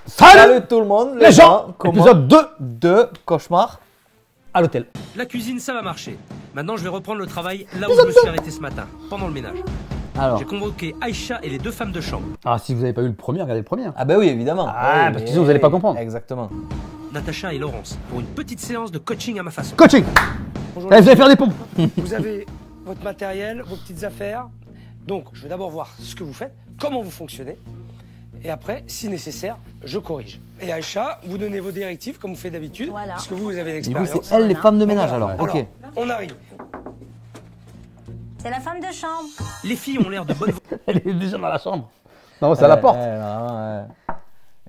Salut tout le monde, les gens. Épisode 2 de Cauchemar à l'hôtel. La cuisine, ça va marcher. Maintenant, je vais reprendre le travail là où je me suis arrêté ce matin, pendant le ménage. Alors. J'ai convoqué Aïcha et les deux femmes de chambre. Ah, si vous n'avez pas eu le premier, regardez le premier. Ah bah oui, évidemment. Ah, oui, parce que sinon vous n'allez pas comprendre. Exactement. Natacha et Laurence, pour une petite séance de coaching à ma façon. Coaching. Bonjour. Allez, vous allez faire des pompes. Vous avez votre matériel, vos petites affaires. Donc, je vais d'abord voir ce que vous faites, comment vous fonctionnez. Et après, si nécessaire, je corrige. Et Aïcha, vous donnez vos directives comme vous faites d'habitude. Voilà. Parce que vous avez Du coup, l'expérience. c'est elles les femmes de ménage alors. Alors, Ok. on arrive. C'est la femme de chambre. Les filles ont l'air de bonnes Elle est déjà dans la chambre. Non, c'est à la porte.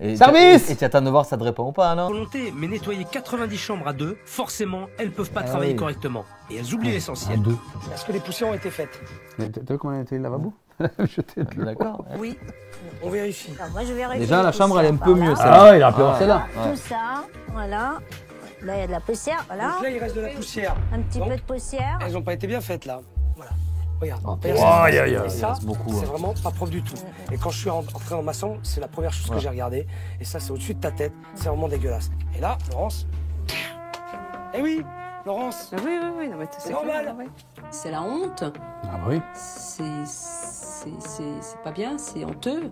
Et Service. Et tu attends de voir si ça te répond ou pas, non? volontés, mais nettoyer 90 chambres à deux, forcément, elles peuvent pas Ah travailler oui. correctement. Et elles oublient l'essentiel. Deux. Est-ce que les poussières ont été faites? Mais t'as vu comment elle a été le lavabo? Jeté de l'eau. D'accord. Oui. On vérifie. Alors, moi, je vérifie Déjà, les la chambre, elle est un poussières peu par mieux, là. celle-là. Ah ouais, il a peur, celle-là. Ouais. Tout ça, voilà. Là, il y a de la poussière, voilà. Donc là, il reste de la poussière. Un petit Donc, peu de poussière. elles n'ont pas été bien faites là. Voilà. Regarde. Oh, Regarde, aïe, ça. aïe, aïe, Et il ça, reste beaucoup, c'est hein. vraiment pas propre du tout. Et quand je suis entré dans ma chambre, c'est la première chose que j'ai regardée. Et ça, c'est au-dessus de ta tête. C'est vraiment dégueulasse. Et là, Laurence. Eh oui, Laurence. Ah oui, oui, oui, non, mais C'est normal. clair, ouais. C'est la honte, Ah bah oui. c'est pas bien, c'est honteux,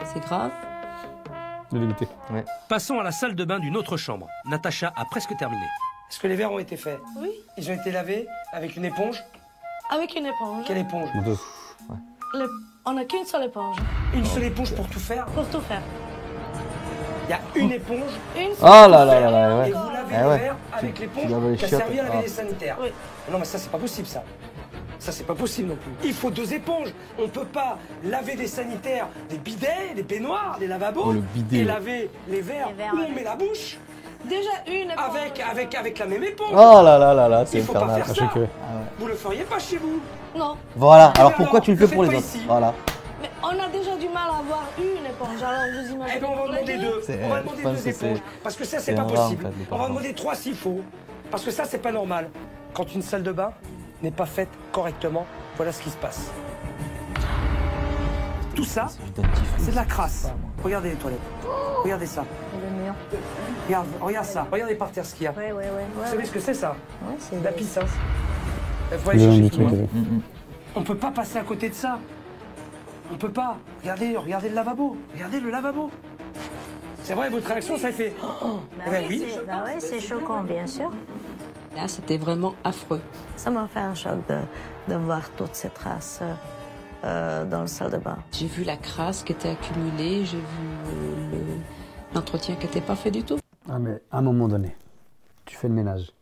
c'est grave. De l'éviter. Passons à la salle de bain d'une autre chambre. Natacha a presque terminé. Est-ce que les verres ont été faits? Oui, Ils ont été lavés avec une éponge? avec une éponge. Quelle éponge? Deux. On n'a qu'une seule éponge Une seule éponge pour tout faire? pour tout faire. Il y a une éponge Une Oh seule. là là là là, et ouais. vous lavez Eh les ouais. verres avec Tu l'éponge laves les qui a chiottes. servi à laver Ah. les sanitaires. Oui. Non mais ça c'est pas possible ça. Ça c'est pas possible non plus. Il faut deux éponges. On peut pas laver des sanitaires, des bidets, des baignoires, des lavabos Oh, le bidet, et ouais. laver les verres Les verres, où on ouais. met la bouche Déjà une éponge. avec la même éponge. Oh là là là là, c'est Il faut pas infernal. faire Sachez ça. que. Vous le feriez pas chez vous. Non, Voilà, alors alors, pourquoi tu le le fais pour faites les pas autres? ici. Voilà. mais on a déjà du mal à avoir une éponge. Alors vous imaginez. Eh ben on va demander deux. C'est- On va je demander pense deux que c'est- éponges. Parce que ça c'est c'est pas un rat, en possible. fait, les On va parents. demander trois s'il faut. Parce que ça c'est pas normal. Quand une salle de bain n'est pas faite correctement, voilà ce qui se passe. Tout ça, c'est de la crasse. Regardez les toilettes. Regardez ça. Et le mur. Regarde ça. Regardez par terre ce qu'il y a. Ouais, ouais, ouais. Vous savez ce que c'est ça? Ouais, c'est De la pisse, hein. Faut Le aller nom chercher du plus loin. truc. On peut pas passer à côté de ça. On peut pas. Regardez le lavabo. Regardez le lavabo. C'est vrai, votre réaction, ça fait. Oh, Bah eh ben oui. bah ouais, c'est choquant, bien sûr. Là, c'était vraiment affreux. Ça m'a fait un choc de voir toutes ces traces dans le salle de bain. J'ai vu la crasse qui était accumulée, j'ai vu l'entretien qui n'était pas fait du tout. Ah mais à un moment donné, tu fais le ménage.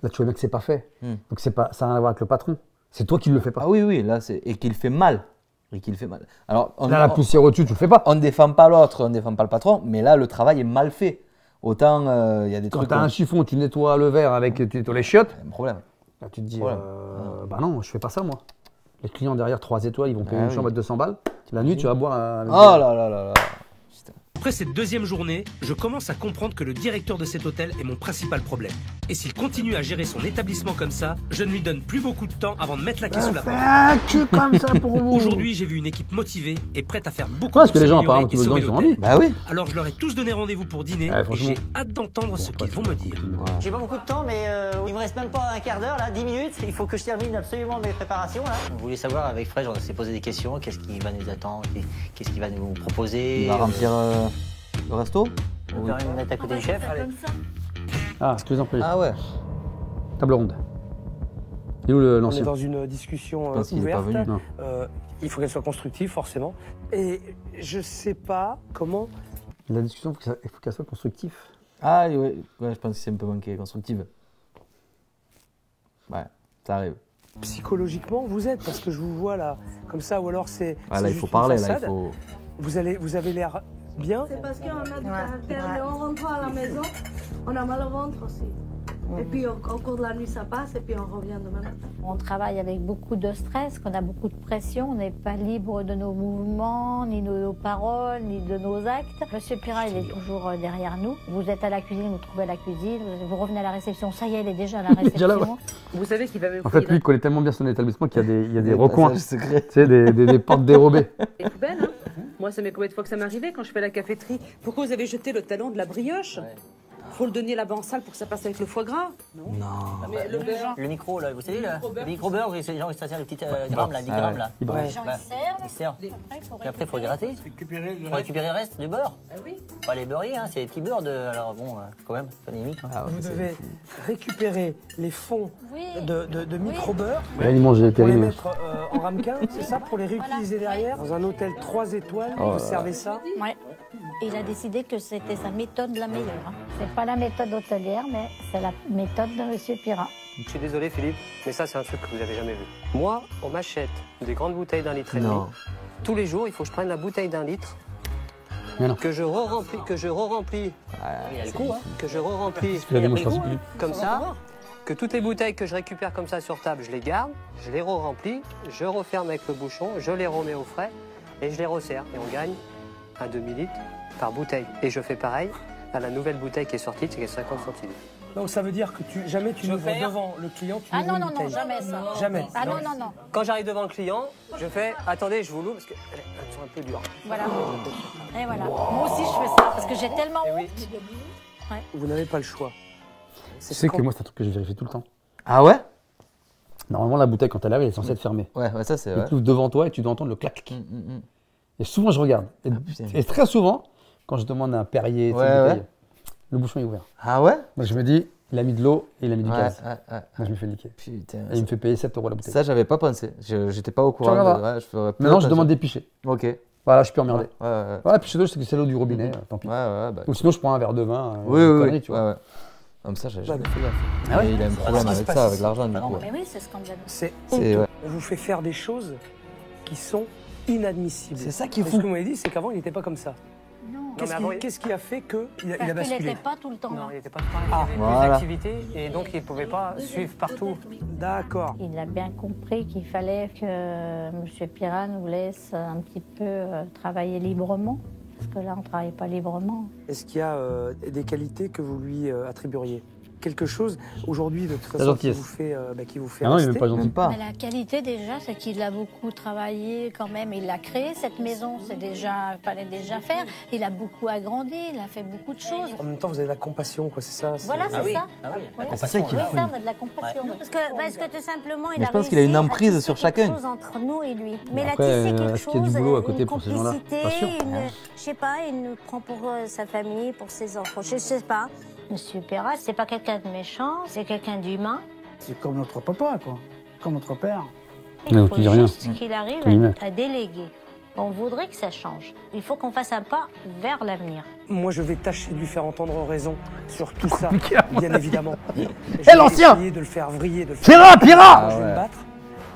Là tu vois bien que c'est pas fait. Donc c'est pas, ça n'a rien à voir avec le patron. C'est toi qui le fais pas. Ah oui, oui, là, c'est. Et qu'il fait mal. Et qu'il fait mal. Alors, Là la poussière au-dessus, tu le fais pas. on ne défend pas l'autre, on ne défend pas le patron, mais là, le travail est mal fait. Autant, il y a des Quand trucs. t'as un chiffon, tu nettoies le verre avec tu nettoies les chiottes. Un problème. Là tu te dis, Voilà. bah non, je fais pas ça moi. Les clients derrière 3 étoiles, ils vont payer Ah une oui. chambre à 200 balles. La nuit, tu vas boire. Oh là là là là. Après cette deuxième journée, je commence à comprendre que le directeur de cet hôtel est mon principal problème. Et s'il continue à gérer son établissement comme ça, je ne lui donne plus beaucoup de temps avant de mettre la clé sous la porte. Ah, que comme ça pour vous. Aujourd'hui, j'ai vu une équipe motivée et prête à faire beaucoup Parce pour que les gens, s'améliorer apparemment, et tous les gens, sauver ils ont l'hôtel. envie. Bah oui. Alors je leur ai tous donné rendez-vous pour dîner Ouais, et franchement. j'ai hâte d'entendre ce qu'ils vont me dire. J'ai pas beaucoup de temps, mais il me reste même pas un quart d'heure, là, 10 minutes. Il faut que je termine absolument mes préparations, là. On voulait savoir avec Fred, on s'est posé des questions. Qu'est-ce qui va nous attendre? Qu'est-ce qu'il va nous proposer? Il va remplir le resto? On va quand même mettre à côté du chef. Allez. Ah, excusez-moi. Ah ouais. Table ronde. Et où On est l'ancien? dans une discussion Je pense qu'il est pas ouverte. venu. Non. Il faut qu'elle soit constructive, forcément. Et je sais pas comment. La discussion, il faut qu'elle soit constructive. Ah ouais, ouais, je pense que c'est un peu manqué, constructive. Ouais, ça arrive. Psychologiquement, vous êtes, parce que je vous vois là, comme ça, ou alors c'est. Ah, c'est là, il juste faut une parler, là, il façade. faut. Vous avez l'air bien. C'est parce qu'on a du caractère ouais. et on rentre à la maison, on a mal au ventre aussi. Et puis au cours de la nuit ça passe et puis on revient demain matin. On travaille avec beaucoup de stress, qu'on a beaucoup de pression, on n'est pas libre de nos mouvements, ni de nos paroles, ni de nos actes. Monsieur Pira, il est toujours derrière nous. Vous êtes à la cuisine, vous trouvez la cuisine, vous revenez à la réception, ça y est, il est déjà à la Déjà là, réception. Vous savez qu'il va me En fait, lui, il connaît tellement bien son établissement qu'il y a des recoins, tu secret. sais, des portes dérobées. Les poubelles, hein. Moi, ça met combien de fois que ça m'est arrivé quand je fais la caféterie? Pourquoi vous avez jeté le talon de la brioche? Faut le donner là-bas en salle pour que ça passe avec le foie gras. Non. Mais le beurre. Le micro, là, vous savez, le micro-beurre, c'est genre, ça sert les petites grammes, là, 10 grammes, là. Les gens, ils Ils servent. Et après, il faut les gratter. Faut récupérer le reste du beurre. Ah oui. Pas les beurriers, hein, c'est les petits beurres de. Alors bon, quand même, c'est pas limite. Vous devez récupérer les fonds de micro-beurre Là, ils mangent les pour les périmés. mettre en ramequin, c'est ça, pour les réutiliser derrière. Dans un hôtel 3 étoiles, vous servez ça. Ouais. Et il a décidé que c'était sa méthode la meilleure. Hein. C'est pas la méthode hôtelière, mais c'est la méthode de M. Pirat. Je suis désolé Philippe, mais ça c'est un truc que vous n'avez jamais vu. Moi, on m'achète des grandes bouteilles d'1,5 litre. Tous les jours, il faut que je prenne la bouteille d'1 litre, que je re-remplis, que je re-remplis comme ça, que toutes les bouteilles que je récupère comme ça sur table, je les garde, je les re-remplis, je referme avec le bouchon, je les remets au frais et je les resserre. Et on gagne un demi-litre par bouteille. Et je fais pareil à la nouvelle bouteille qui est sortie, c'est 50 centilitres. Donc ça veut dire que jamais tu l'ouvres devant le client, tu Ah ouvres non, une non, non, bouteille. jamais ça. Jamais. Ah non, non, non. Quand j'arrive devant le client, je fais « Attendez, je vous l'ouvre parce qu'elles sont un peu dures. » Voilà. Et voilà. Moi aussi, je fais ça parce que j'ai tellement honte. Vous n'avez pas le choix. Tu sais que moi, c'est un truc que je vérifie tout le temps. Ah ouais? Normalement, la bouteille, quand elle arrive, elle est censée être fermée. Ouais, ça c'est Tu vrai. l'ouvres devant toi et tu dois entendre le clac. Et souvent, je regarde. Et très souvent, quand je demande un Perrier, une bouteille, le bouchon est ouvert. Ah ouais? Donc je me dis, il a mis de l'eau et il a mis du gaz. Moi, je me fais liquer. Putain. Et il me fait payer 7 € la bouteille. Ça, j'avais pas pensé. J'étais pas au courant. Je ferais Maintenant, je demande des pichets. Ok. Voilà, je suis plus emmerdé. Ouais, piché d'eau, c'est l'eau du robinet, tant pis. Bah. Ou sinon, je prends un verre de vin. Oui. Tu vois. Comme ça, j'ai jamais fait gaffe. Il a un problème avec ça, avec l'argent, du coup. Mais oui, c'est scandaleux. C'est ouais. On vous fait faire des choses qui sont inadmissibles. C'est ça qui est Et fou. ce que vous m'avez dit, c'est qu'avant, il n'était pas comme ça. Non. Qu'est-ce qui a fait qu'il a Parce qu'il basculé? n'était pas tout le temps Non, là. il n'était pas il avait voilà. plus d'activité et donc il ne pouvait pas suivre partout. D'accord. Il a bien compris qu'il fallait que M. Pirat nous laisse un petit peu travailler librement. Parce que là, on ne travaille pas librement. Est-ce qu'il y a des qualités que vous lui attribueriez? Quelque chose, aujourd'hui, de toute façon, qui vous fait Ah non, il rester. n'est pas gentil. Mais la qualité déjà, c'est qu'il a beaucoup travaillé quand même. Il a créé cette maison, fallait déjà faire. Il a beaucoup agrandi, il a fait beaucoup de choses. En même temps, vous avez de la compassion, quoi, c'est ça? Voilà, c'est ça. C'est ça qui est fou. On a de la compassion. Parce que tout simplement, Mais je pense qu'il a une emprise sur chacun. Quelque chose entre nous et lui. Mais Après, là, tu sais quelque est-ce qu'il y a du chose, boulot à côté une pour ces gens-là? complicité, Pas sûr. je sais pas, il nous prend pour sa famille, pour ses enfants, je sais pas. Monsieur Pirat, c'est pas quelqu'un de méchant, c'est quelqu'un d'humain. C'est comme notre papa, quoi. Comme notre père. Il Non, faut tu dis rien. juste qu'il arrive à déléguer. On voudrait que ça change. Il faut qu'on fasse un pas vers l'avenir. Moi, je vais tâcher de lui faire entendre raison sur tout ça, bien évidemment. Eh, l'ancien! Je vais essayer de le faire vriller, de le faire... Pirat! Je vais me battre,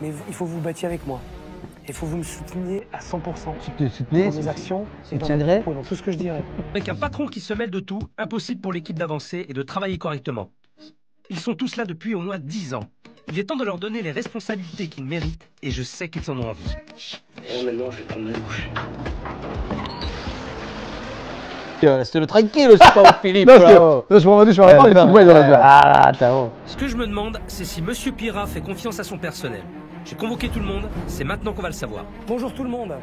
mais il faut que vous vous battiez avec moi. Il faut que vous me souteniez à 100%. Dans mes actions et dans tout ce que je dirais. Avec un patron qui se mêle de tout, impossible pour l'équipe d'avancer et de travailler correctement. Ils sont tous là depuis au moins 10 ans. Il est temps de leur donner les responsabilités qu'ils méritent et je sais qu'ils en ont envie. Et maintenant, je vais prendre ma douche. Laissez-le tranquille, c'est pas Philippe. Je prends ma douche, je vais répondre, et puis moi, ah, t'as Ce que je me demande, c'est si Monsieur Pirat fait confiance à son personnel. J'ai convoqué tout le monde, c'est maintenant qu'on va le savoir. Bonjour tout le monde.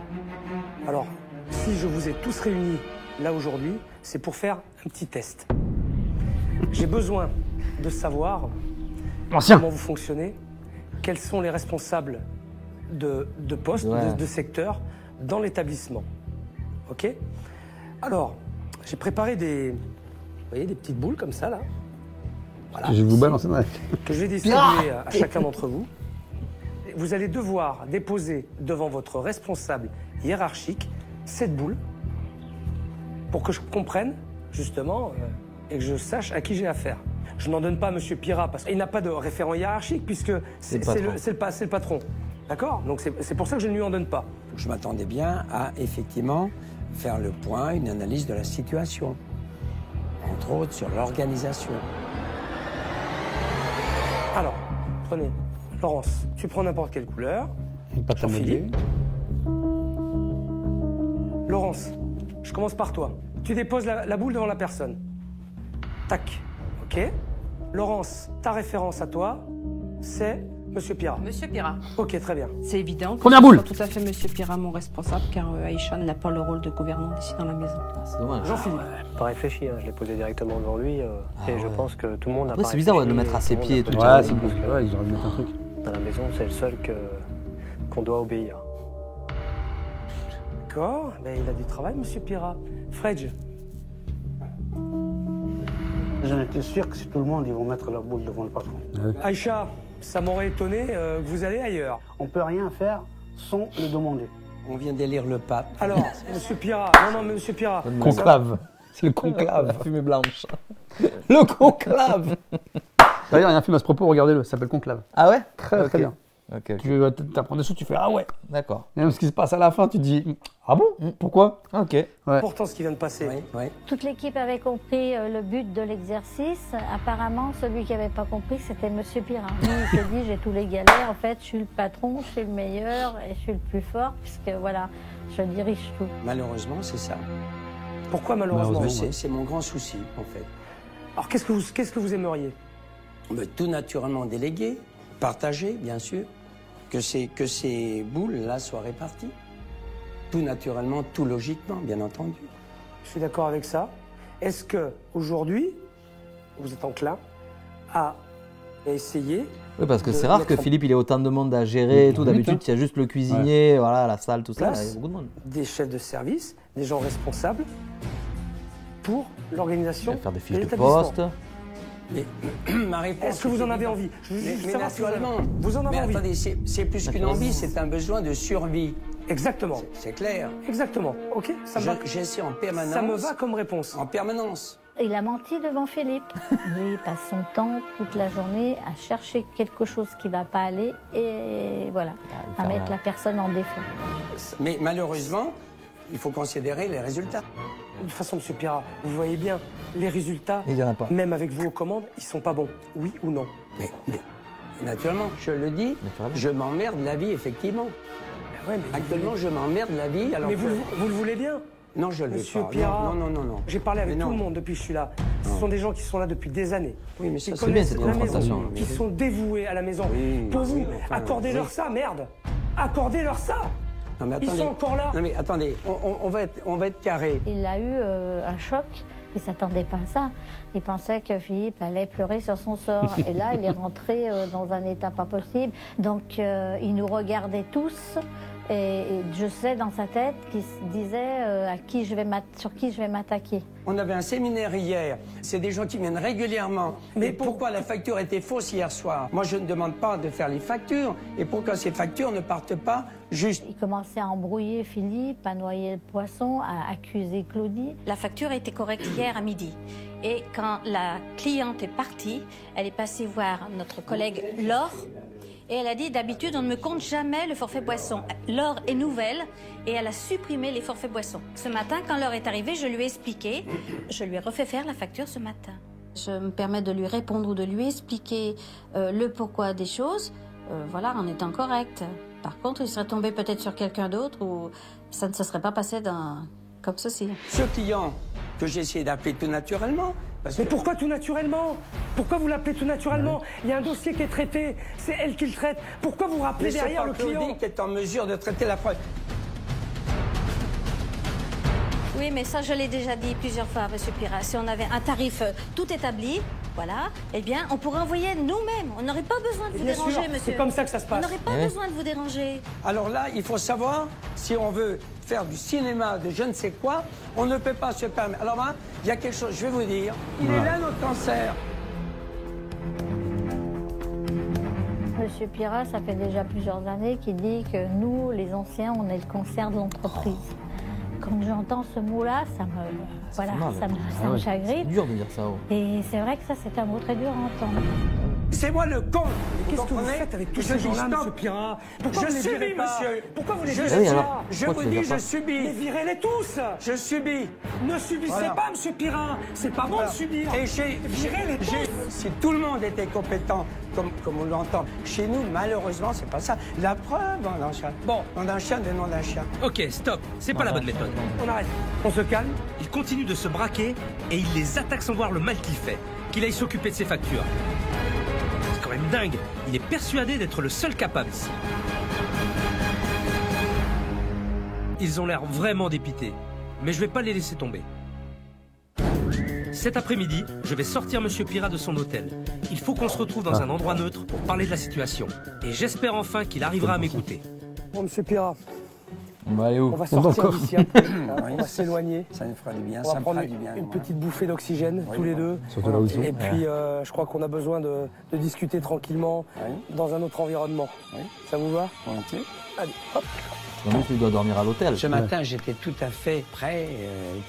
Alors, si je vous ai tous réunis là aujourd'hui, c'est pour faire un petit test. J'ai besoin de savoir comment vous fonctionnez, quels sont les responsables de postes, de secteurs dans l'établissement. Ok? Alors, j'ai préparé des petites boules comme ça là. Voilà. Je vais vous balancer dans la... Que je vais distribuer à chacun d'entre vous. Vous allez devoir déposer devant votre responsable hiérarchique cette boule pour que je comprenne justement et que je sache à qui j'ai affaire. Je n'en donne pas à M. Pirat parce qu'il n'a pas de référent hiérarchique puisque c'est le patron. D'accord? Donc c'est pour ça que je ne lui en donne pas. Je m'attendais bien à effectivement faire le point, une analyse de la situation, entre autres sur l'organisation. Alors, prenez. Laurence, tu prends n'importe quelle couleur. Jean-Philippe. Laurence, je commence par toi. Tu déposes la boule devant la personne. Tac. Ok. Laurence, ta référence à toi, c'est Monsieur Pira. Monsieur Pira. Ok, très bien. C'est évident que Première ce boule. soit tout à fait Monsieur Pira mon responsable, car Aïcha n'a pas le rôle de gouvernante ici dans la maison. C'est dommage. Jean-Philippe. Pas réfléchi, hein. Je l'ai posé directement devant lui et je pense que tout le monde a Après, pas c'est bizarre de réfléchi, le mettre à tout ses le monde pieds a et pas tout. réfléchi, Ouais, c'est parce parce que ils auraient dû mettre un truc. dans la maison, c'est le seul qu'on doit obéir. D'accord. Ben, il a du travail, Monsieur Pira. Fredge. J'en étais sûr que c'est tout le monde, ils vont mettre la boule devant le patron. Aïcha, ça m'aurait étonné que vous allez ailleurs. On peut rien faire sans le demander. On vient d'élire le pape. Alors, Monsieur Pira. Non, Monsieur Pira. Conclave. C'est le conclave. La fumée blanche. Le conclave. D'ailleurs, il y a un film à ce propos, regardez-le, ça s'appelle Conclave. Ah ouais? Très très bien. Ok. Tu apprends des choses, tu fais ah ouais. D'accord. Et même ce qui se passe à la fin, tu te dis ah bon? Pourquoi? Ok. Ouais. Pourtant, ce qui vient de passer. Oui. Toute l'équipe avait compris le but de l'exercice. Apparemment, celui qui n'avait pas compris, c'était Monsieur Pira. Lui, il s'est dit, j'ai tous les galères. En fait, je suis le patron, je suis le meilleur et je suis le plus fort, puisque voilà, je dirige tout. Malheureusement, c'est ça. Pourquoi malheureusement? C'est mon grand souci, en fait. Alors, qu'est-ce que vous aimeriez? Tout naturellement délégué, partagé, bien sûr, que ces boules-là soient réparties. Tout naturellement, tout logiquement, bien entendu. Je suis d'accord avec ça. Est-ce que aujourd'hui, vous êtes enclin à essayer? Oui, parce que c'est rare que Philippe il ait autant de monde à gérer et tout. D'habitude, il y a juste le cuisinier, voilà, la salle, tout ça. Il y a beaucoup de monde. Des chefs de service, des gens responsables pour l'organisation. Faire des fiches de poste. Mais ma réponse. Est-ce que vous en avez envie? Mais naturellement. Vous en avez envie? Attendez, c'est plus qu'une envie, c'est un besoin de survie. Exactement. C'est clair. Exactement. Ok, ça me va. J'essaie en permanence. Ça me va comme réponse. En permanence. Il a menti devant Philippe. Lui, il passe son temps toute la journée à chercher quelque chose qui ne va pas aller et voilà, à mettre la personne en défaut. Mais malheureusement, il faut considérer les résultats. De toute façon, Monsieur Pira, vous voyez bien, les résultats, Il y en a pas. même avec vous aux commandes, ils sont pas bons. Oui ou non? Mais naturellement, je le dis, je m'emmerde la vie, effectivement. Ouais, mais actuellement, je m'emmerde la vie. Alors mais vous le voulez bien? Non, je le veux Monsieur pas. Pira, Non. J'ai parlé avec tout le monde depuis que je suis là. Ce sont des gens qui sont là depuis des années. Oui, mais ça, Qui c'est bien, connaissent cette la maison, confrontation. qui sont dévoués à la maison. Oui, Pour vous, oui, enfin, accordez-leur oui. ça, merde. Accordez-leur ça. Non, mais Ils attendez. sont encore là. Non, mais attendez, on va être carré. Il a eu un choc. Il ne s'attendait pas à ça. Il pensait que Philippe allait pleurer sur son sort. Et là, il est rentré dans un état pas possible. Donc, il nous regardait tous. Et je sais dans sa tête qu'il se disait sur qui je vais m'attaquer. On avait un séminaire hier. C'est des gens qui viennent régulièrement. Mais pourquoi la facture était fausse hier soir? Moi, je ne demande pas de faire les factures. Et pourquoi ces factures ne partent pas juste? Il commençait à embrouiller Philippe, à noyer le poisson, à accuser Claudie. La facture était correcte hier à midi. Et quand la cliente est partie, elle est passée voir notre collègue Laure. Et elle a dit, d'habitude, on ne me compte jamais le forfait boisson. Laure est nouvelle et elle a supprimé les forfaits boissons. Ce matin, quand Laure est arrivée, je lui ai expliqué. Je lui ai refait faire la facture ce matin. Je me permets de lui répondre ou de lui expliquer le pourquoi des choses, voilà, en étant correct. Par contre, il serait tombé peut-être sur quelqu'un d'autre ou ça ne se serait pas passé comme ceci. Ce client que j'ai essayé d'appeler tout naturellement. Mais pourquoi tout naturellement? Pourquoi vous l'appelez tout naturellement? Il y a un dossier qui est traité, c'est elle qui le traite. Pourquoi vous rappelez derrière le client? Claudie qui est en mesure de traiter la preuve. Oui, mais ça, je l'ai déjà dit plusieurs fois, Monsieur Pira. Si on avait un tarif tout établi, voilà, eh bien, on pourrait envoyer nous-mêmes. On n'aurait pas besoin de vous Bien déranger, sûr, monsieur. c'est comme ça que ça se passe. On n'aurait pas besoin de vous déranger. Alors là, il faut savoir, si on veut faire du cinéma, de je ne sais quoi, on ne peut pas se permettre. Alors là, il y a quelque chose, je vais vous dire, il est là notre cancer. Monsieur Pira, ça fait déjà plusieurs années qu'il dit que nous, les anciens, on est le cancer de l'entreprise. Quand j'entends ce mot-là, ça me chagrine. C'est dur de dire ça. Et c'est vrai que ça, c'est un mot très dur à entendre. C'est moi le con. Qu'est-ce que vous faites avec tous ces gens-là, Monsieur Pira? Pourquoi vous les virez subis, pas? monsieur. Pourquoi vous les Je virez subis. pas? Je vous dis, je subis. Mais virez-les tous. Je subis. Ne subissez Voilà. pas, Monsieur Pira. C'est pas bon de subir. Et virez-les tous. si tout le monde était compétent, comme on l'entend, chez nous, malheureusement, c'est pas ça. La preuve, on enchaîne. Bon, on enchaîne le nom d'un chien. Ok, stop, c'est pas la bonne méthode. On arrête. On se calme. Il continue de se braquer et il les attaque sans voir le mal qu'il fait. Qu'il aille s'occuper de ses factures. C'est quand même dingue. Il est persuadé d'être le seul capable ici. Ils ont l'air vraiment dépités, mais je vais pas les laisser tomber. Cet après-midi, je vais sortir Monsieur Pirat de son hôtel. Il faut qu'on se retrouve dans un endroit neutre pour parler de la situation. Et j'espère enfin qu'il arrivera à m'écouter. Bon, Monsieur Pirat, on va aller où? On va sortir d'ici un peu, on va s'éloigner. Ça nous fera du bien, on va prendre une petite bouffée d'oxygène, tous les deux. Et puis, je crois qu'on a besoin de discuter tranquillement dans un autre environnement. Ça vous va? Volontiers. Allez, hop. Tu dois dormir à l'hôtel. Ce matin, j'étais tout à fait prêt,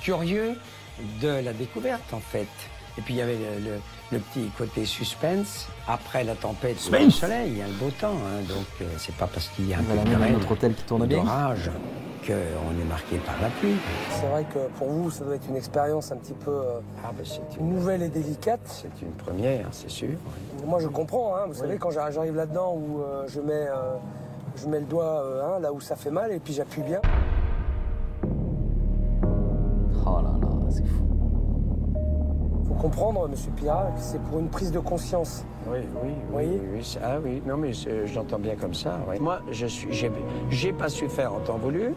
curieux de la découverte, en fait. Et puis, il y avait le petit côté suspense. Après la tempête, le soleil, il y a le beau temps. Hein, donc, c'est pas parce qu'il y a un peu de grêle, notre hôtel qui tourne bien, d'orage, qu'on est marqué par la pluie. C'est vrai que pour vous, ça doit être une expérience un petit peu nouvelle et délicate. C'est une première, c'est sûr. Moi, je comprends. Hein, vous savez, quand j'arrive là-dedans où je mets le doigt là où ça fait mal et puis j'appuie bien. Oh là là, c'est fou. Faut comprendre, Monsieur Pirat, que c'est pour une prise de conscience. Oui. Ah oui, non mais j'entends bien comme ça. Oui. Moi, j'ai pas su faire en temps voulu.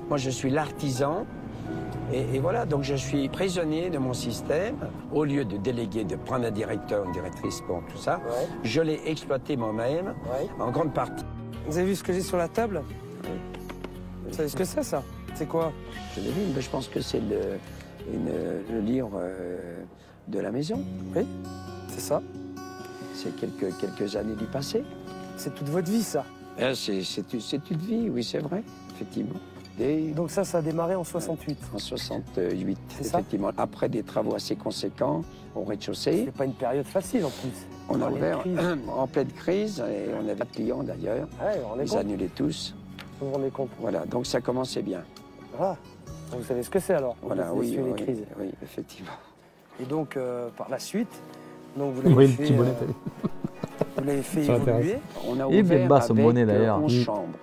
Moi, je suis l'artisan. Et voilà, donc je suis prisonnier de mon système. Au lieu de déléguer, de prendre un directeur, une directrice, bon, tout ça, je l'ai exploité moi-même, en grande partie. Vous avez vu ce que j'ai sur la table? Vous savez ce que c'est, ça? C'est quoi? Je devine, mais je pense que c'est le livre de la maison. Oui, c'est ça. C'est quelques années du passé. C'est toute votre vie, ça? C'est une vie, oui, c'est vrai, effectivement. Donc ça a démarré en 68? En 68, effectivement. Après des travaux assez conséquents au rez-de-chaussée. C'est pas une période facile, en plus. On a ouvert en pleine crise, et on avait pas de clients, d'ailleurs. Ils annulaient tous. Vous vous rendez compte? Voilà, donc ça commençait bien. Ah, vous savez ce que c'est, alors? Voilà, oui, effectivement. Et donc, par la suite, donc vous l'avez fait, vous l'avez fait évoluer. On a ouvert avec bonnet, d'ailleurs. 11 chambres.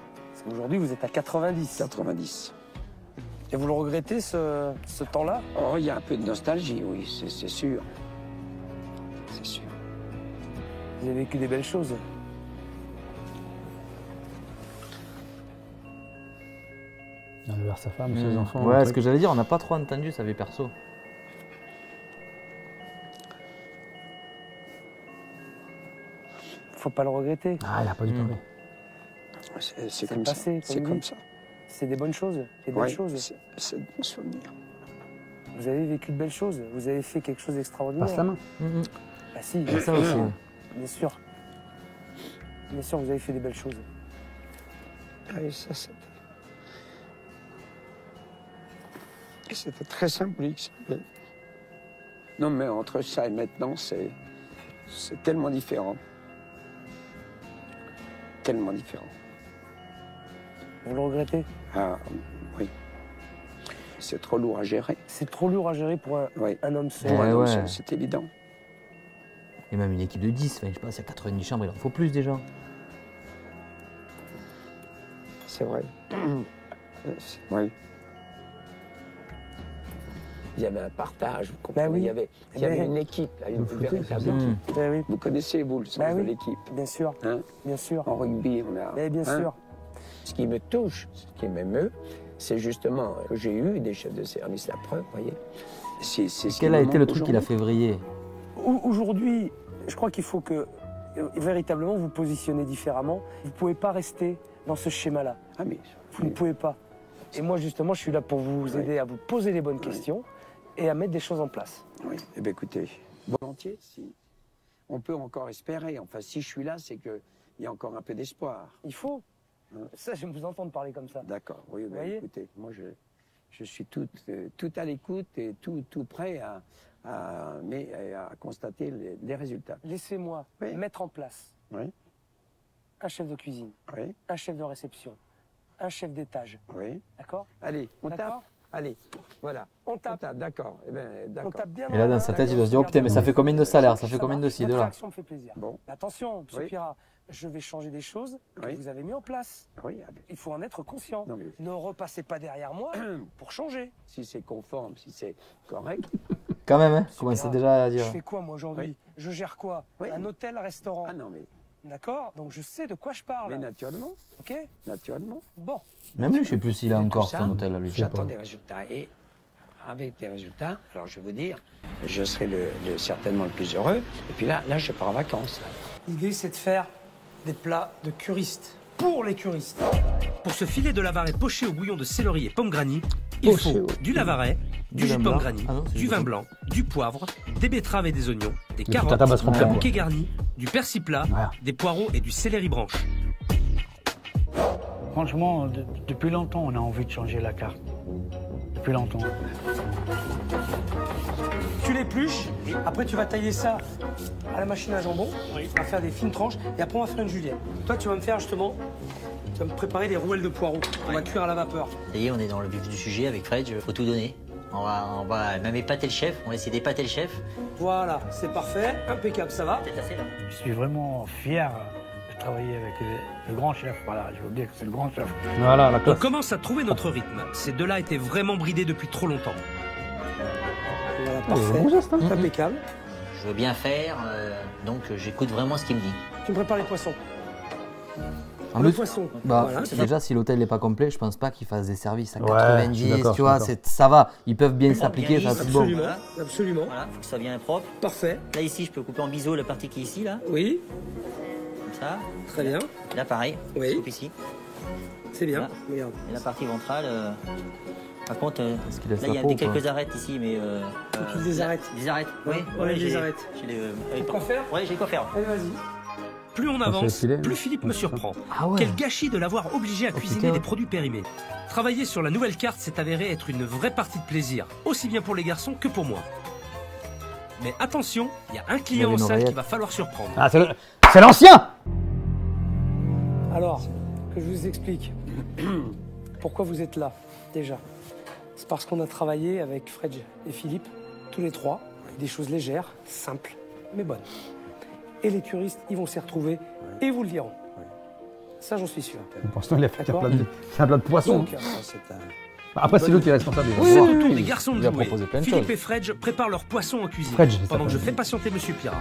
Aujourd'hui, vous êtes à 90. 90. Et vous le regrettez, ce temps-là? Oh, il y a un peu de nostalgie, oui, c'est sûr. C'est sûr. Vous avez vécu des belles choses. Il a vers sa femme, ses enfants. Ouais, ce que j'allais dire, on n'a pas trop entendu sa vie perso. Faut pas le regretter. Ah, il n'a pas dû parler. C'est comme ça. C'est comme ça. C'est des bonnes choses. Des belles choses. C'est de bons souvenirs. Vous avez vécu de belles choses. Vous avez fait quelque chose d'extraordinaire. Passe la main. Bah si. Ça aussi. Bien sûr. Bien sûr, vous avez fait des belles choses. Et c'était très symbolique. Non, mais entre ça et maintenant, c'est tellement différent. Tellement différent. Vous le regrettez? Ah, oui. C'est trop lourd à gérer. C'est trop lourd à gérer pour un homme seul. Pour un homme seul, c'est évident. Et même une équipe de 10, enfin, je sais pas, il y a 90 chambres, il en faut plus déjà. C'est vrai. Oui. Il y avait un partage, vous comprenez? Oui. Il y avait une équipe, une véritable équipe. Oui. Vous connaissez, vous, le sens de l'équipe? Bien sûr. Hein? Bien sûr. En rugby, on a... bien sûr. Ce qui me touche, ce qui m'émeut, c'est justement que j'ai eu des chefs de service, la preuve, vous voyez. Quel a été le truc qui l'a fait vriller? Aujourd'hui, je crois qu'il faut que, véritablement, vous positionnez différemment. Vous ne pouvez pas rester dans ce schéma-là. Ah, mais... Vous ne pouvez pas. Et moi, justement, je suis là pour vous aider à vous poser les bonnes questions et à mettre des choses en place. Oui, eh bien écoutez, volontiers, si on peut encore espérer. Enfin, si je suis là, c'est qu'il y a encore un peu d'espoir. Il faut. Ça, j'aime vous entendre parler comme ça. D'accord, oui, ben, écoutez, moi je suis tout à l'écoute et tout prêt à constater les résultats. Laissez-moi mettre en place un chef de cuisine, un chef de réception, un chef d'étage. Oui. D'accord? Allez, on tape. Allez, voilà. On tape, d'accord. Eh ben, d'accord. On tape bien. Et là, dans sa tête, il doit se dire, oh putain, mais ça fait combien de salaire? Ça fait combien de ci, de là? Votre réaction me fait plaisir. Bon. Attention, M. Pirat, je vais changer des choses que vous avez mis en place. Oui. Il faut en être conscient. Non, mais... Ne repassez pas derrière moi pour changer. Si c'est conforme, si c'est correct, Quand même, hein, commencez déjà à dire. Je fais quoi moi aujourd'hui? Je gère quoi? Un hôtel-restaurant. Ah non, mais... D'accord? Donc je sais de quoi je parle. Mais naturellement. Ok? Naturellement. Bon. Même lui, je sais plus s'il a encore ça, son hôtel à lui. J'attends des résultats. Et avec des résultats, alors je vais vous dire, je serai certainement le plus heureux. Et puis là je pars en vacances. L'idée, c'est de faire des plats de curistes. Pour les curistes. Pour ce filet de lavaret poché au bouillon de céleri et pomme granny, il faut du lavaret, du jus de pomme granny, du vin blanc, du poivre, des betteraves et des oignons, des carottes, un bouquet garni, du persil plat, des poireaux et du céleri branche. Franchement, depuis longtemps, on a envie de changer la carte. Depuis longtemps. Tu l'épluches, après tu vas tailler ça à la machine à jambon, on va faire des fines tranches et après on va faire une julienne. Toi tu vas me faire justement, tu vas me préparer des rouelles de poireaux, on va cuire à la vapeur. Ça y est, on est dans le vif du sujet avec Fred, il faut tout donner. On va même épater le chef, on va essayer d'épater le chef. Voilà, c'est parfait, impeccable, ça va. C'est assez là. Je suis vraiment fier de travailler avec le grand chef. Voilà, je veux dire que c'est le grand chef. Voilà, la classe. On commence à trouver notre rythme. Ces deux-là étaient vraiment bridés depuis trop longtemps. Voilà, parfait, impeccable. Je veux bien faire, donc j'écoute vraiment ce qu'il me dit. Tu me prépares les poissons. En le plus, poisson. Bah, Voilà. déjà, si l'hôtel n'est pas complet, je pense pas qu'ils fassent des services à Ouais, 90, tu vois, ça va. Ils peuvent bien s'appliquer, ça c'est bon. Absolument, Voilà. absolument. Voilà, faut que ça vienne propre. Parfait. Là ici, je peux couper en biseau la partie qui est ici, là, Oui, comme ça. très bien. Là pareil, Oui. je coupe ici. C'est bien. Voilà. Regarde. Et la partie ventrale, par contre, là Est-ce qu'il laisse il y la a peau ou quelques pas arêtes ici, mais... Tu les arrêtes. Des arêtes, oui. Ouais, j'ai des arêtes. J'ai les... Quoi faire? Ouais, j'ai quoi faire. Allez, vas-y. Plus on avance, plus Philippe me surprend. Ah ouais. Quel gâchis de l'avoir obligé à cuisiner putain. des produits périmés. Travailler sur la nouvelle carte s'est avéré être une vraie partie de plaisir, aussi bien pour les garçons que pour moi. Mais attention, il y a un client en salle qu'il va falloir surprendre. Ah, c'est l'ancien. Alors, que je vous explique. Pourquoi vous êtes là, déjà? C'est parce qu'on a travaillé avec Fred et Philippe, tous les trois, des choses légères, simples, mais bonnes. Et les curistes, ils vont s'y retrouver et vous le diront. Ça, j'en suis sûr. Pour l'instant, il a fait un plat de poisson. Donc, Après, c'est lui qui est responsable. C'est au tour des garçons de Il a jouer. proposé plein de Philippe choses. et Fred préparent leur poisson en cuisine, Fred, c'est pendant que ça. je fais patienter Monsieur Pira.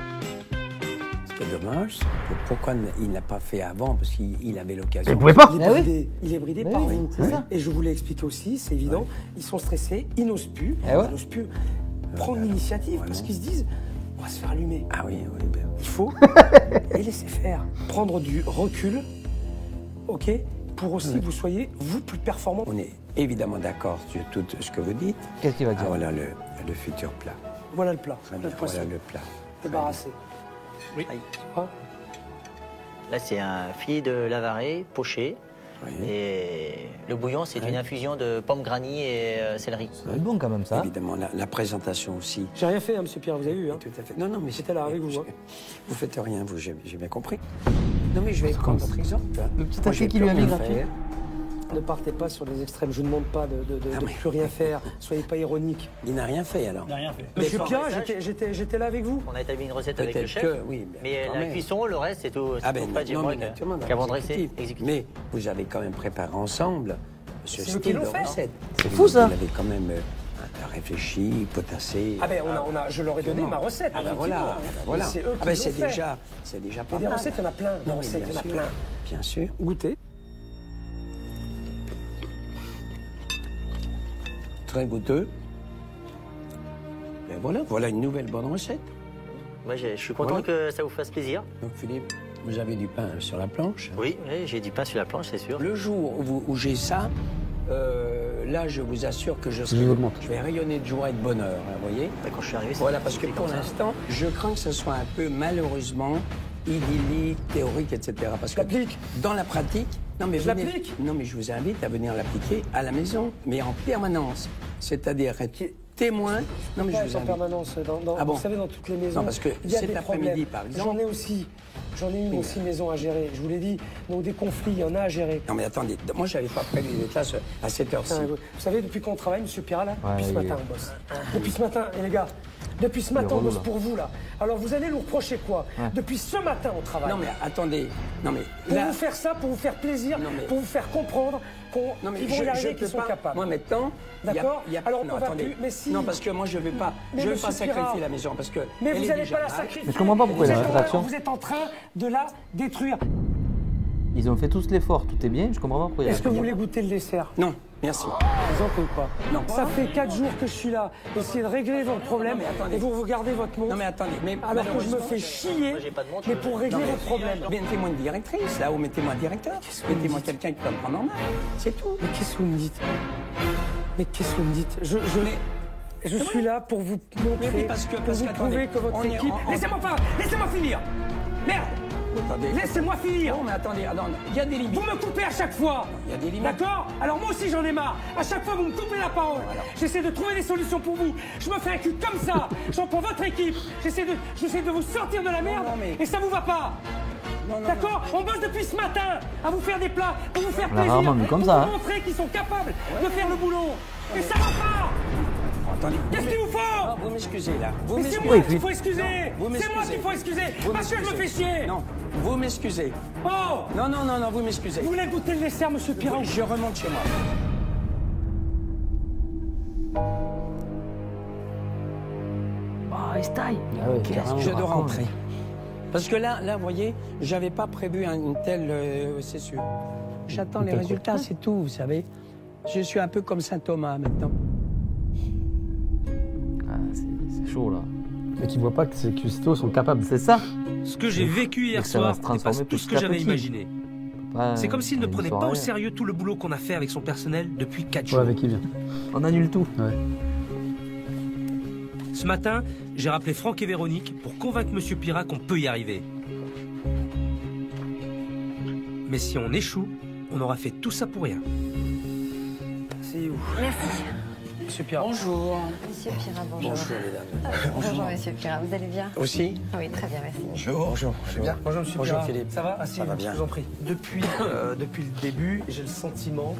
Ce qui est dommage, c'est pourquoi il n'a pas fait avant, parce qu'il avait l'occasion. Il pouvait pas. il est bridé par vous. Et je vous l'ai expliqué aussi, c'est évident. Ils sont stressés, ils n'osent plus. Ils n'osent plus prendre l'initiative parce qu'ils se disent on va se faire allumer. Ah oui, oui. Ben... Il faut les laisser faire. Prendre du recul, ok, pour aussi que vous soyez, vous, plus performant. On est évidemment d'accord sur tout ce que vous dites. Qu'est-ce qu'il va dire? Voilà le futur plat. Voilà le plat. Très bien, Le poisson. voilà le plat. Débarrassé. Oui. Hein? Là, c'est un filet de lavaret poché. Oui. Et le bouillon, c'est une infusion de pommes granny et céleri. Ça va être bon quand même, ça. Évidemment, la présentation aussi. J'ai rien fait, hein, monsieur Pierre, vous avez vu. Hein. Tout à fait. Non, mais J'étais là avec vous. Hein. Vous faites rien, vous, j'ai bien compris. Non, mais je vais prendre votre exemple. Le petit Moi, acier j'ai qui plus lui a mis rien gratuit. fait. Ne partez pas sur les extrêmes. Je ne demande pas de mais- plus rien faire. Soyez pas ironique. Il n'a rien fait alors. Il n'a rien fait. Monsieur Mais Pierre, sans j'étais là avec vous. On a établi une recette avec le Peut-être chef. que, oui. Mais quand la même. cuisson, le reste, c'est tout. Ah ben, Fred et non, moi mais naturellement, dans qu'avant de dresser, l'exécutif. exécutif. Mais vous avez quand même préparé ensemble ce C'est eux qui style l'ont de fait. recette. C'est fou, ça. Vous avez quand même réfléchi, potassé. Ah ben, je leur ai donné ma recette. Ah ben effectivement. voilà, voilà. C'est eux qui Ah ben, l'ont c'est fait. déjà pas Et des mal. recettes, il y en a plein. Des Non, mais recettes, il y en a plein. Bien sûr. Goûtez. Très goûteux. Et voilà une nouvelle bonne recette. Moi, je suis content Voilà. que ça vous fasse plaisir. Donc Philippe, vous avez du pain sur la planche. Oui, j'ai du pain sur la planche, c'est sûr. Le jour où j'ai ça, là, je vous assure que je vais rayonner de joie et de bonheur, hein, vous voyez. Quand je suis arrivé, Voilà, parce que pour l'instant, je crains que ce soit un peu malheureusement idyllique, théorique, etc. Parce que dans la pratique, non mais, je vous invite à venir l'appliquer à la maison, mais en permanence. C'est-à-dire être témoin. Non mais je vous en invite. permanence. Ah bon? Vous savez, dans toutes les maisons, Non, parce que il y a cet des après-midi, problèmes. par exemple. J'en ai une aussi maison à gérer. Je vous l'ai dit. Donc des conflits, il y en a à gérer. Non mais attendez, moi j'avais pas prévu d'être là à cette heure-ci. Vous savez, depuis qu'on travaille, monsieur Pierre, là, depuis ce matin, on bosse. Depuis ce matin, et les gars, Depuis ce matin, on bosse pour vous, là. Alors, vous allez nous reprocher quoi? Depuis ce matin, on travaille. Non, mais attendez. Non, mais pour vous faire ça, pour vous faire plaisir, pour vous faire comprendre qu'ils vont y arriver, qu'ils sont capables. Moi, maintenant... D'accord. Alors, on va plus... Mais si... Non, parce que moi, je ne veux pas sacrifier la maison, parce que... Mais vous n'allez pas la sacrifier. Mais je comprends pas pourquoi il y a la rétraction. Vous êtes en train de la détruire. Ils ont fait tous l'effort, tout est bien, je comprends pas pourquoi il y a la Est-ce que vous voulez goûter le dessert? Non, merci. Vous en pouvez pas. Non. Ça fait 4 jours que je suis là, essayez de régler votre problème et vous regardez votre montre. Non mais attendez, alors que je me fais chier, mais pour régler votre problème. Mettez-moi une directrice, là, ou mettez-moi un directeur. Mettez-moi quelqu'un qui peut me prendre en main. C'est tout. Mais qu'est-ce que vous me dites? Mais qu'est-ce que vous me dites? Je suis là pour vous montrer, pour vous prouver que votre équipe... Laissez-moi finir. Merde. Laissez-moi finir. Non mais attendez, il y a des limites. Vous me coupez à chaque fois. Il y a des limites. D'accord? Alors moi aussi j'en ai marre. À chaque fois vous me coupez la parole. J'essaie de trouver des solutions pour vous. Je me fais un cul comme ça. J'en prends votre équipe. J'essaie de vous sortir de la merde. Et ça vous va pas. D'accord? On bosse depuis ce matin à vous faire des plats, pour vous faire plaisir, pour vous montrer qu'ils sont capables de faire le boulot. Et ça va pas. Attendez. Qu'est-ce qu'il vous faut? Vous m'excusez là. Mais c'est moi qu'il faut excuser. C'est moi qu'il faut excuser. Parce que je me fais chier. Non, vous m'excusez. Oh. Non, vous m'excusez. Vous voulez goûter le dessert, monsieur Pirot? Je remonte chez moi. Oh, il se taille. Je dois rentrer. Parce que là, vous voyez, j'avais pas prévu une telle... c'est sûr. J'attends les résultats, c'est tout, vous savez. Je suis un peu comme Saint Thomas maintenant. C'est chaud là. Mais tu vois pas que ces cuistots sont capables. C'est ça. Ce que j'ai vécu hier soir dépasse tout ce que j'avais imaginé. C'est comme s'il ne prenait pas au sérieux tout le boulot qu'on a fait avec son personnel depuis 4 jours. Avec qui vient. On annule tout. Ce matin, j'ai rappelé Franck et Véronique pour convaincre Monsieur Pirat qu'on peut y arriver. Mais si on échoue, on aura fait tout ça pour rien. C'est où? Merci. Monsieur Pirat. Bonjour. Monsieur Pirat, bonjour. Bonjour, mesdames. Bonjour, monsieur Pirat. Vous allez bien? Aussi? Oui, très bien, merci. Bonjour. Je vais bien. Bonjour, monsieur Pirat. Bonjour, Philippe. Ça va? Asseyez-vous, ça va bien. Je vous en prie. Depuis le début, j'ai le sentiment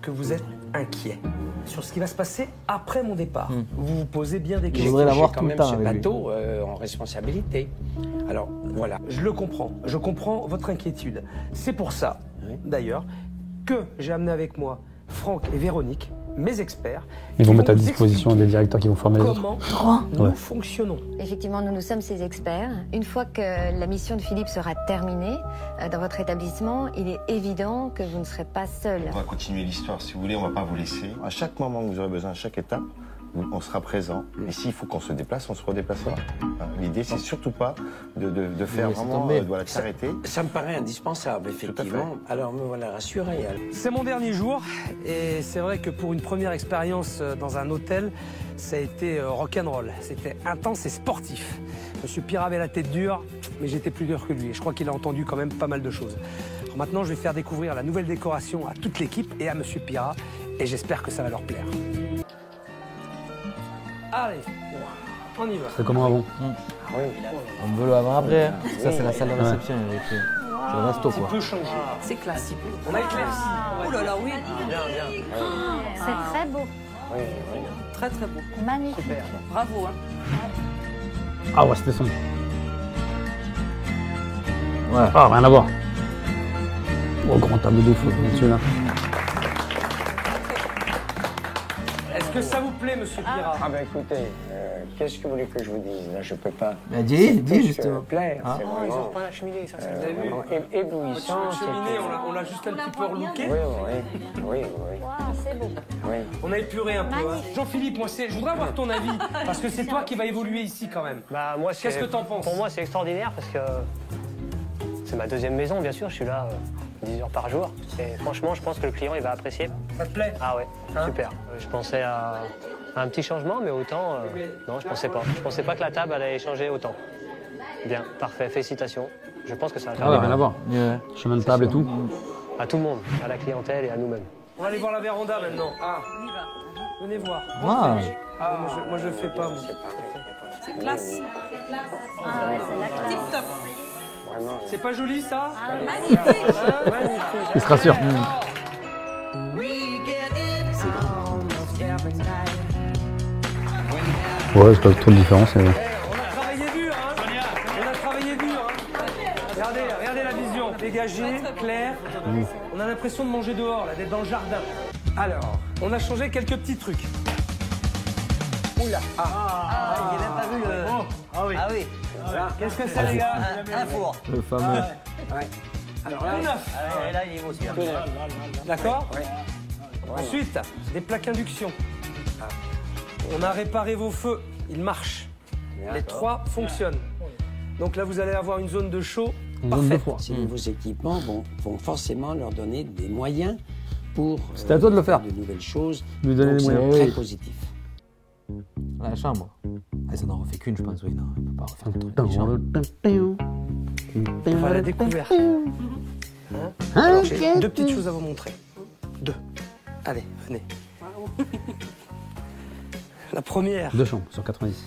que vous êtes inquiet sur ce qui va se passer après mon départ. Vous vous posez bien des questions. Je voudrais l'avoir quand tout même le temps ce avec bateau en responsabilité. Alors, voilà. Je le comprends. Je comprends votre inquiétude. C'est pour ça, d'ailleurs, que j'ai amené avec moi Franck et Véronique, mes experts. Ils vont mettre à disposition des directeurs qui vont former les autres. Comment nous fonctionnons. Effectivement, nous sommes ces experts. Une fois que la mission de Philippe sera terminée dans votre établissement, il est évident que vous ne serez pas seul. On va continuer l'histoire, si vous voulez, on ne va pas vous laisser. À chaque moment que vous aurez besoin, à chaque étape, on sera présent. Et s'il faut qu'on se déplace, on se redéplacera. L'idée, c'est surtout pas de faire vraiment de s'arrêter. Ça me paraît indispensable, effectivement. Alors me voilà rassuré. C'est mon dernier jour et c'est vrai que pour une première expérience dans un hôtel, ça a été rock'n'roll. C'était intense et sportif. Monsieur Pirat avait la tête dure, mais j'étais plus dur que lui. Et je crois qu'il a entendu quand même pas mal de choses. Alors maintenant, je vais faire découvrir la nouvelle décoration à toute l'équipe et à Monsieur Pirat. Et j'espère que ça va leur plaire. Allez, on y va. C'est comment avant? On veut le avant-après. Ça, c'est la salle de réception. C'est le resto, quoi. Un peu changé. C'est classique. On a éclairci. Oh là là, oui. Bien. C'est très beau. Oui. Très très beau. Magnifique. Super. Bravo. Hein. Ah ouais, c'était son. Ouais. Ah, rien à voir. Oh, grand tableau d'eau, celui-là. Est-ce que ça vous plaît, Monsieur Pirat? Ah ben écoutez, qu'est-ce que vous voulez que je vous dise? Là, je peux pas. Mais dis justement. Plaire, c'est Ils vraiment, ont pas la cheminée, ça, c'est vraiment éblouissant. Cheminée, on l'a juste un petit peu relooké. Oui. Waouh, c'est beau. Oui. On a épuré un peu. Hein. Jean-Philippe, je voudrais avoir ton avis, parce que c'est toi qui vas évoluer ici quand même. Bah, moi, qu'est-ce que t'en penses? Pour moi, c'est extraordinaire parce que c'est ma deuxième maison, bien sûr. Je suis là 10 heures par jour. Et franchement, je pense que le client, il va apprécier. Ça te plaît? Ah ouais, super. Je pensais à un petit changement, mais autant, non, je pensais pas. Je pensais pas que la table allait changer autant. Bien, parfait, félicitations. Je pense que ça va faire Ah ouais, rien à voir. Chemin de table et tout. À tout le monde, à la clientèle et à nous-mêmes. On va aller voir la véranda maintenant. Ah, venez voir. Moi je le fais pas. C'est classe. Ah ouais, c'est la classe. Tip top. C'est pas joli ça? Magnifique. Il se rassure. Ouais, c'est pas trop de différence. On a travaillé dur, hein. On a travaillé dur, hein. Regardez la vision. Dégagée, claire. On a l'impression de manger dehors, là, d'être dans le jardin. Alors, on a changé quelques petits trucs. Oula. J'ai même pas vu le... Ah oui. Ah oui. Qu'est-ce que c'est, les gars? Un four. Le fameux. Ouais. Alors là, Là, il est beau aussi. d'accord? Ensuite, des plaques induction. On a réparé vos feux, ils marchent. Les 3 fonctionnent. Donc là, vous allez avoir une zone de chaud parfaite. Ces nouveaux équipements vont forcément leur donner des moyens pour C'était à toi de le faire. De nouvelles choses. Lui donner des moyens. Très positif. La chambre. Ah, ça n'en refait qu'une, je pense. Oui, non, il ne peut pas refaire le truc. On va à la découverte. Alors, j'ai 2 petites choses à vous montrer. 2. Allez, venez. La première. 2 chambres sur 90.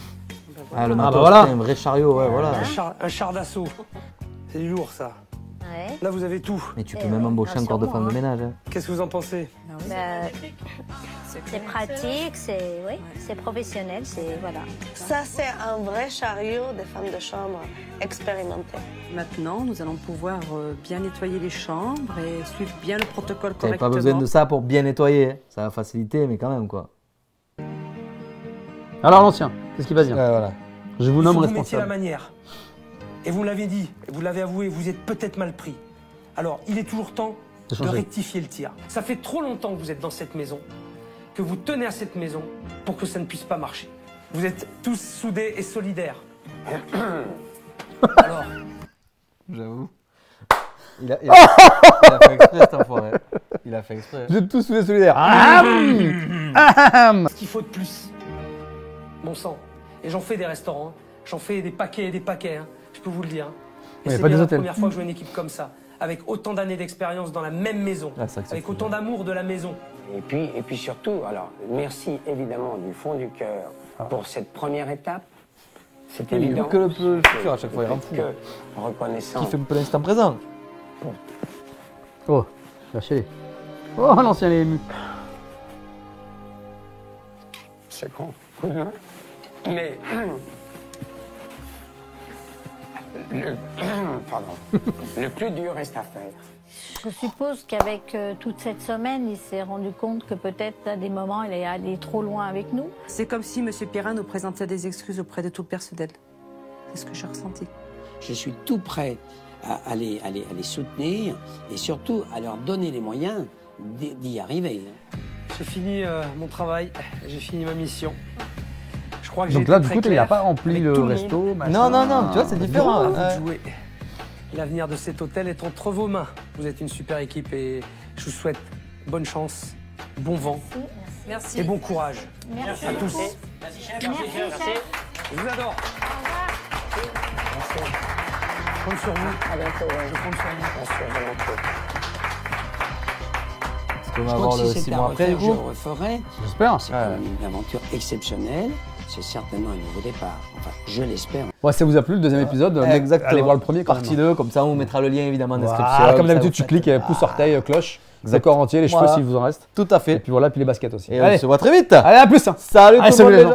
Ah, le matos, voilà. un vrai chariot, ouais, voilà. Un char d'assaut. C'est du lourd, ça. Ouais. Là, vous avez tout. Mais tu peux même embaucher encore 2 femmes de ménage. Hein. Qu'est-ce que vous en pensez? C'est pratique, c'est professionnel, c'est voilà. Ça, c'est un vrai chariot des femmes de chambre expérimentées. Maintenant, nous allons pouvoir bien nettoyer les chambres et suivre bien le protocole T'avais correctement. pas besoin de ça pour bien nettoyer. Hein. Ça va faciliter, mais quand même, quoi. Alors l'ancien, qu'est-ce qu'il va dire? Voilà. Je vous nomme vous mettiez la responsable. manière. Et vous l'avez dit, vous l'avez avoué, vous êtes peut-être mal pris. Alors, il est toujours temps de rectifier le tir. Ça fait trop longtemps que vous êtes dans cette maison, que vous tenez à cette maison pour que ça ne puisse pas marcher. Vous êtes tous soudés et solidaires. Alors, j'avoue. Il a fait exprès, cet enfoiré. Il a fait exprès. Vous êtes tous solidaires. ce qu'il faut de plus. Bon sang. Et j'en fais des restaurants. J'en fais des paquets et des paquets. Hein. Je peux vous le dire. Et c'est bien la première fois que je vois une équipe comme ça, avec autant d'années d'expérience dans la même maison, avec autant d'amour de la maison. Et puis surtout, alors, merci évidemment du fond du cœur pour cette première étape. C'est évident. Que le futur à chaque fois, il rend fou. Reconnaissant. Qui fait pour l'instant présent. Oh, lâchez-les. Oh, l'ancien est ému. C'est con. Mais... le plus dur reste à faire. Je suppose qu'avec toute cette semaine, il s'est rendu compte que peut-être à des moments, il est allé trop loin avec nous. C'est comme si M. Perrin nous présentait des excuses auprès de tout le personnel. C'est ce que j'ai ressenti. Je suis tout prêt à les soutenir et surtout à leur donner les moyens d'y arriver. J'ai fini mon travail, j'ai fini ma mission. Je crois que donc là, du coup, il n'a pas rempli le resto. Non, tu vois, c'est différent. L'avenir de cet hôtel est entre vos mains. Vous êtes une super équipe et je vous souhaite bonne chance, bon vent Merci. et bon courage Merci à tous. Merci, chef. Je vous adore. Merci. Je compte sur vous. À bientôt. Je compte sur vous. Bien sûr, Est-ce qu'on va avoir le 6 mois après, du coup? Je le referai. J'espère. C'est une aventure exceptionnelle. C'est certainement un nouveau départ. Enfin, je l'espère. Ouais, ça vous a plu le deuxième épisode? Exactement. Allez voir le premier quand Partie 2, comme ça on vous mettra le lien évidemment en description. Ah, comme d'habitude, tu cliques, pouce, orteil, cloche, le corps entier, les cheveux s'il vous en reste. Tout à fait. Et puis voilà, puis les baskets aussi. Et on se voit très vite. Allez, à plus. Salut tout le monde.